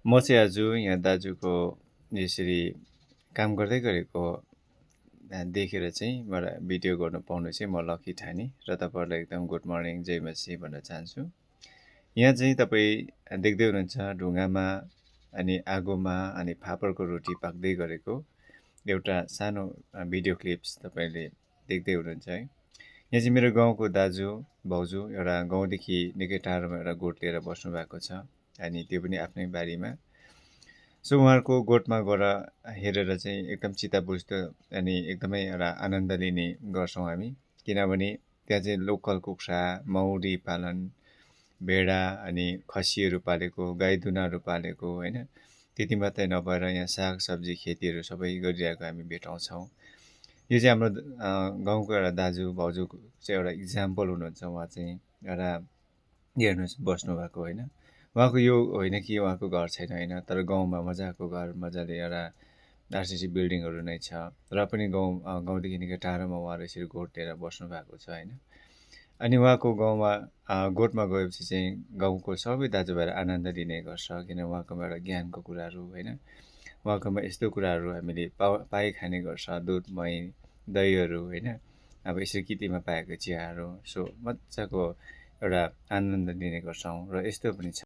म चाहिँ आज यहाँ दाजुको यसरी काम गर्दै गरेको देखेर चाहिँ मलाई भिडियो गर्नु पाउनु चाहिँ म लकी ठाने र तपाईँहरूलाई एकदम गुड मर्निङ जय मसी भन्न चाहन्छु। यहाँ चाहिँ तपाईँ देख्दै हुनुहुन्छ ढुङ्गामा अनि आगोमा अनि फापरको रोटी पाक्दै गरेको एउटा सानो भिडियो क्लिप्स तपाईँले देख्दै हुनुहुन्छ है। यहाँ चाहिँ मेरो गाउँको दाजु भाउजू एउटा गाउँदेखि निकै टाढोमा एउटा गोठ लिएर बस्नु भएको छ अनि त्यो पनि आफ्नै बारीमा। सो उहाँहरूको गोठमा गएर हेरेर चाहिँ एकदम चित्त बुझ्दो अनि एकदमै एउटा आनन्द लिने गर्छौँ हामी, किनभने त्यहाँ चाहिँ लोकल कुखुरा मौरी पालन भेडा अनि खसीहरू पालेको गाई दुनाहरू पालेको होइन। त्यति मात्रै नभएर यहाँ साग सब्जी खेतीहरू सबै गरिरहेको हामी भेटाउँछौँ। यो चाहिँ हाम्रो गाउँको एउटा दाजु भाउजू चाहिँ एउटा इक्जाम्पल हुनुहुन्छ। उहाँ चाहिँ एउटा हेर्नुहोस् बस्नुभएको होइन। उहाँको यो होइन कि उहाँको घर छैन होइन, तर गाउँमा मजाको घर मजाले एउटा आरसिसी बिल्डिङहरू नै छ र पनि गाउँदेखि निकै टाढोमा उहाँहरू यसरी गोठ लिएर बस्नु भएको छ होइन। अनि उहाँको गाउँमा गोठमा गएपछि चाहिँ गाउँको सबै दाजुभाइहरू आनन्द लिने गर्छ, किन उहाँकोमा एउटा ज्ञानको कुराहरू होइन। उहाँकोमा यस्तो कुराहरू हामीले पाइ खाने गर्छ, दुध मही दहीहरू होइन, अब यसरी किटीमा पाएको चियाहरू। सो मजाको एउटा आनन्द लिने गर्छौँ र यस्तो पनि छ।